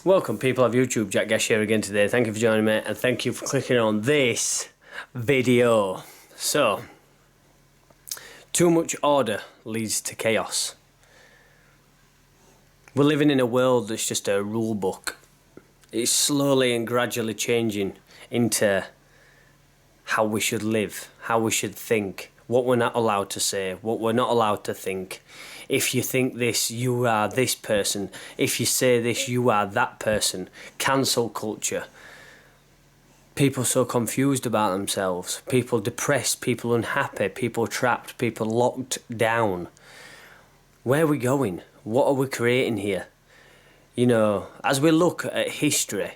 Welcome people of YouTube, Jack Gash here again today. Thank you for joining me and thank you for clicking on this video. So, too much order leads to chaos. We're living in a world that's just a rule book. It's slowly and gradually changing into how we should live, how we should think, what we're not allowed to say, what we're not allowed to think. If you think this, you are this person. If you say this, you are that person. Cancel culture. People so confused about themselves. People depressed, people unhappy, people trapped, people locked down. Where are we going? What are we creating here? You know, as we look at history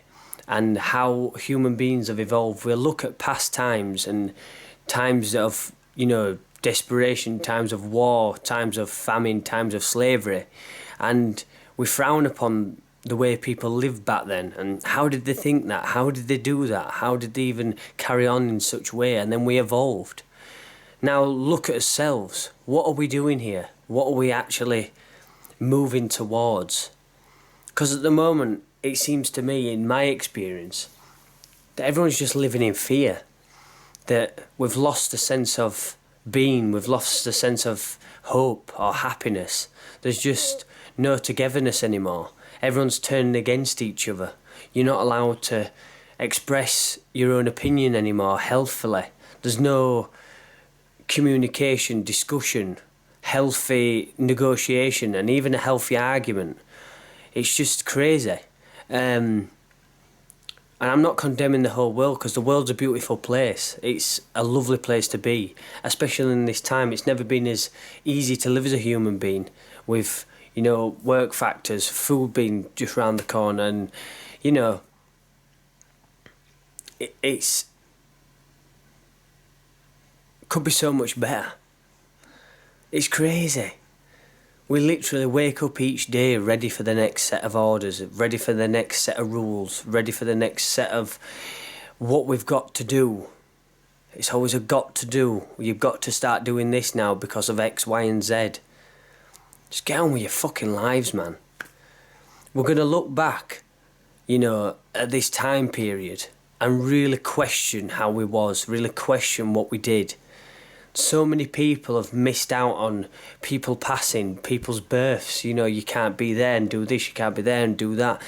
and how human beings have evolved, we look at past times and times of, desperation, times of war, times of famine, times of slavery, and we frown upon the way people lived back then. And how did they think that? How did they do that? How did they even carry on in such a way? And then we evolved. Now look at ourselves. What are we doing here? What are we actually moving towards? Because at the moment, it seems to me, in my experience, that everyone's just living in fear. That we've lost a sense of being, we've lost a sense of hope or happiness. There's just no togetherness anymore. Everyone's turning against each other. You're not allowed to express your own opinion anymore healthfully. There's no communication, discussion, healthy negotiation, and even a healthy argument. It's just crazy. And I'm not condemning the whole world, because the world's a beautiful place. It's a lovely place to be, especially in this time. It's never been as easy to live as a human being with, work factors, food being just round the corner, and, it's could be so much better. It's crazy. We literally wake up each day ready for the next set of orders, ready for the next set of rules, ready for the next set of what we've got to do. It's always a got to do. You've got to start doing this now because of X, Y and Z. Just get on with your fucking lives, man. We're going to look back, at this time period and really question how we was, really question what we did. So many people have missed out on people passing, people's births. You can't be there and do this, you can't be there and do that.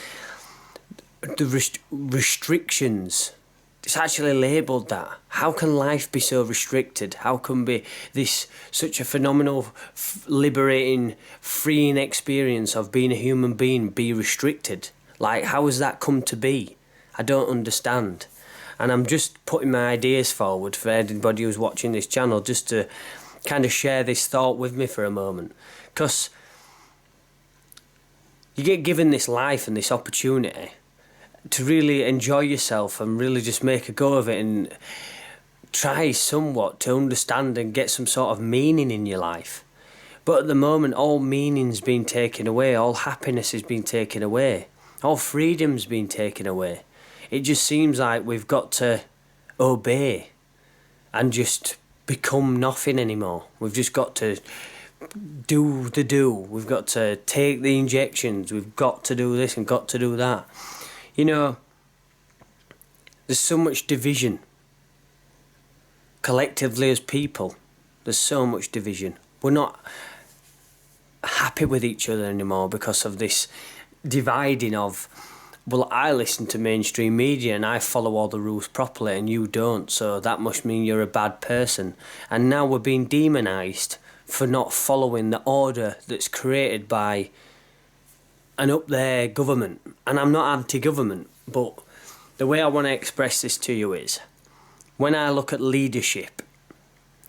The restrictions, it's actually labelled that. How can life be so restricted? How can be this such a phenomenal, liberating, freeing experience of being a human being be restricted? Like, how has that come to be? I don't understand. And I'm just putting my ideas forward for anybody who's watching this channel, just to kind of share this thought with me for a moment. Because you get given this life and this opportunity to really enjoy yourself and really just make a go of it and try somewhat to understand and get some sort of meaning in your life. But at the moment, all meaning's been taken away, all happiness has been taken away, all freedom's been taken away. It just seems like we've got to obey and just become nothing anymore. We've just got to do the do. We've got to take the injections. We've got to do this and got to do that. There's so much division. Collectively as people, there's so much division. We're not happy with each other anymore because of this dividing of, well, I listen to mainstream media and I follow all the rules properly and you don't, so that must mean you're a bad person. And now we're being demonised for not following the order that's created by an up there government. And I'm not anti-government, but the way I want to express this to you is, when I look at leadership,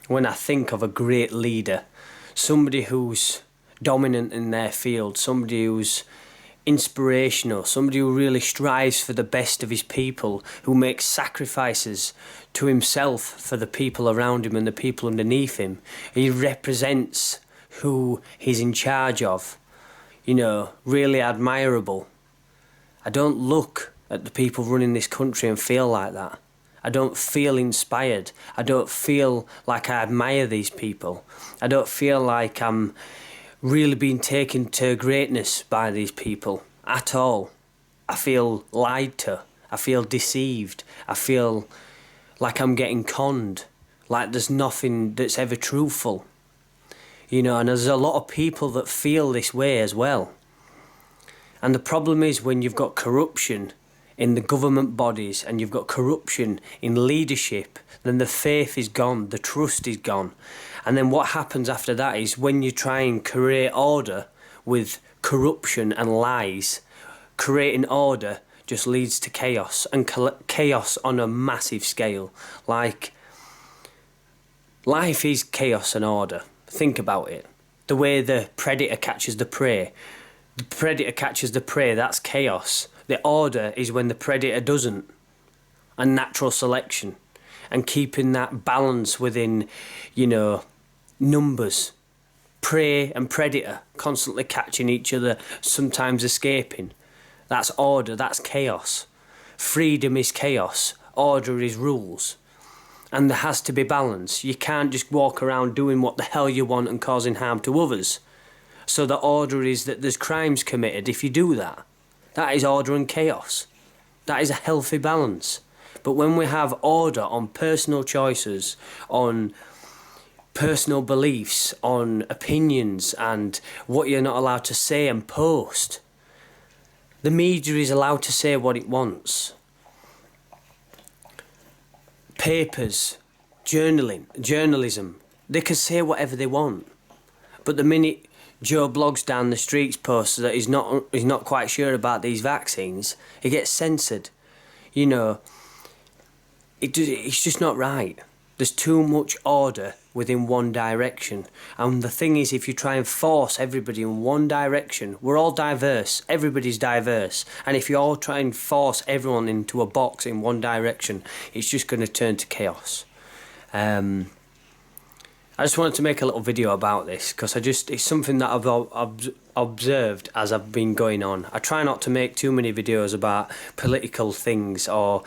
when I think of a great leader, somebody who's dominant in their field, somebody who's inspirational, somebody who really strives for the best of his people, who makes sacrifices to himself for the people around him and the people underneath him. He represents who he's in charge of. Really admirable. I don't look at the people running this country and feel like that. I don't feel inspired. I don't feel like I admire these people. I don't feel like I'm really being taken to greatness by these people at all. I feel lied to. I feel deceived. I feel like I'm getting conned. Like there's nothing that's ever truthful. You know, and there's a lot of people that feel this way as well. And the problem is when you've got corruption in the government bodies and you've got corruption in leadership, then the faith is gone, the trust is gone. And then what happens after that is when you try and create order with corruption and lies, creating order just leads to chaos, and chaos on a massive scale. Like, life is chaos and order. Think about it. The way the predator catches the prey. The predator catches the prey, that's chaos. The order is when the predator doesn't. And natural selection. And keeping that balance within, you know, numbers. Prey and predator constantly catching each other, sometimes escaping. That's order, that's chaos. Freedom is chaos. Order is rules. And there has to be balance. You can't just walk around doing what the hell you want and causing harm to others. So the order is that there's crimes committed if you do that. That is order and chaos. That is a healthy balance. But when we have order on personal choices, on personal beliefs, on opinions and what you're not allowed to say and post, the media is allowed to say what it wants. Papers, journalism, they can say whatever they want. But the minute Joe Blogs down the streets posts that he's not quite sure about these vaccines, he gets censored. You know, it's just not right. There's too much order within one direction. And the thing is, if you try and force everybody in one direction, we're all diverse, everybody's diverse. And if you all try and force everyone into a box in one direction, it's just going to turn to chaos. I just wanted to make a little video about this because it's something that I've observed as I've been going on. I try not to make too many videos about political things or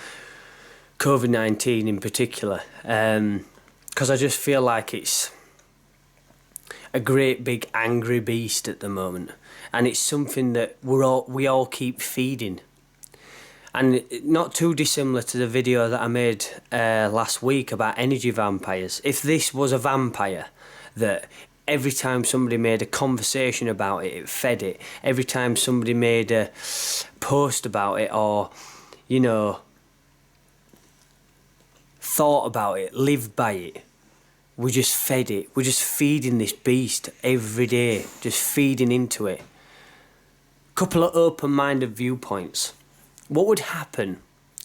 COVID-19 in particular, because I just feel like it's a great big angry beast at the moment, and it's something that we all keep feeding. And not too dissimilar to the video that I made last week about energy vampires. If this was a vampire that every time somebody made a conversation about it, it fed it. Every time somebody made a post about it or, you know, thought about it, lived by it, we just fed it. We're just feeding this beast every day, just feeding into it. Couple of open-minded viewpoints. What would happen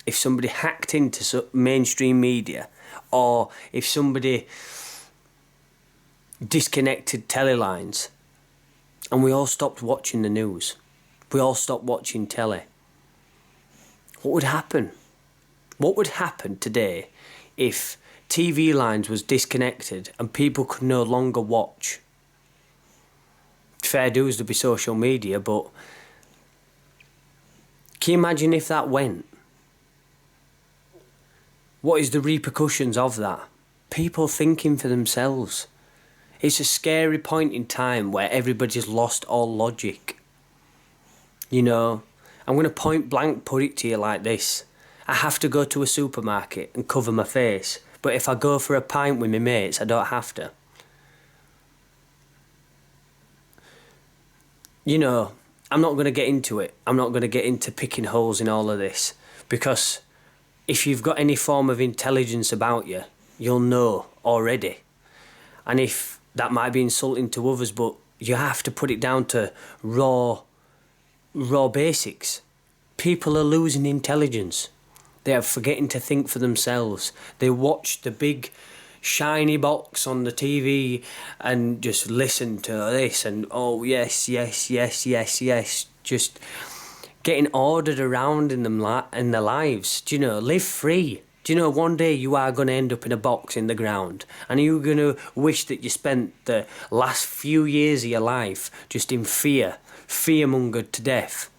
if somebody hacked into mainstream media, or if somebody disconnected telelines and we all stopped watching the news? We all stopped watching telly. What would happen? What would happen today if TV lines was disconnected and people could no longer watch? Fair dues, there'd be social media, but can you imagine if that went? What is the repercussions of that? People thinking for themselves. It's a scary point in time where everybody's lost all logic. You know, I'm going to point blank put it to you like this. I have to go to a supermarket and cover my face, but if I go for a pint with my mates, I don't have to. You know, I'm not going to get into it. I'm not going to get into picking holes in all of this, because if you've got any form of intelligence about you, you'll know already. And if that might be insulting to others, but you have to put it down to raw basics. People are losing intelligence. They are forgetting to think for themselves. They watch the big shiny box on the TV and just listen to this and oh yes, just getting ordered around in their lives. Do you know, live free. Do you know, one day you are going to end up in a box in the ground, and you're going to wish that you spent the last few years of your life just in fear, fear-mongered to death.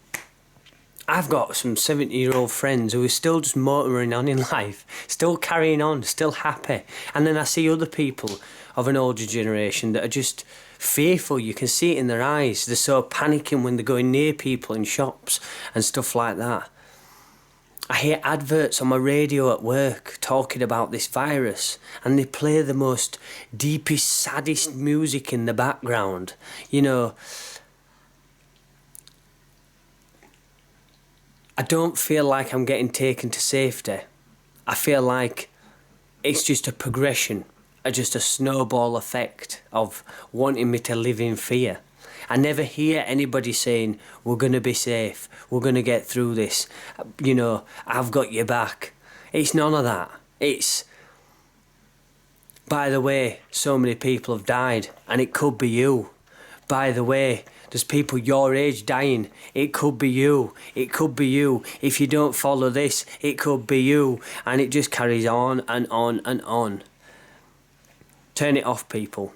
I've got some 70-year-old friends who are still just motoring on in life, still carrying on, still happy. And then I see other people of an older generation that are just fearful. You can see it in their eyes. They're so panicking when they're going near people in shops and stuff like that. I hear adverts on my radio at work talking about this virus, and they play the most deepest, saddest music in the background. You know, I don't feel like I'm getting taken to safety. I feel like it's just a progression, just a snowball effect of wanting me to live in fear. I never hear anybody saying, we're going to be safe, we're going to get through this, you know, I've got your back. It's none of that. It's, by the way, so many people have died, and it could be you. By the way, there's people your age dying. It could be you. It could be you. If you don't follow this, it could be you. And it just carries on and on and on. Turn it off, people.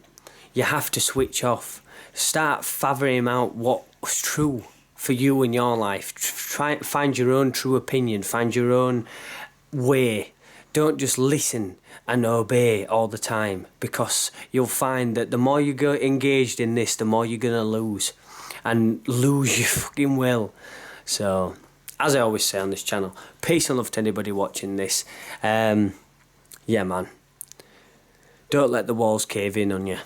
You have to switch off. Start fathoming out what's true for you in your life. Try find your own true opinion. Find your own way. Don't just listen and obey all the time, because you'll find that the more you go engaged in this, the more you're going to lose. And lose your fucking will. So, as I always say on this channel, peace and love to anybody watching this. Yeah, man. Don't let the walls cave in on you.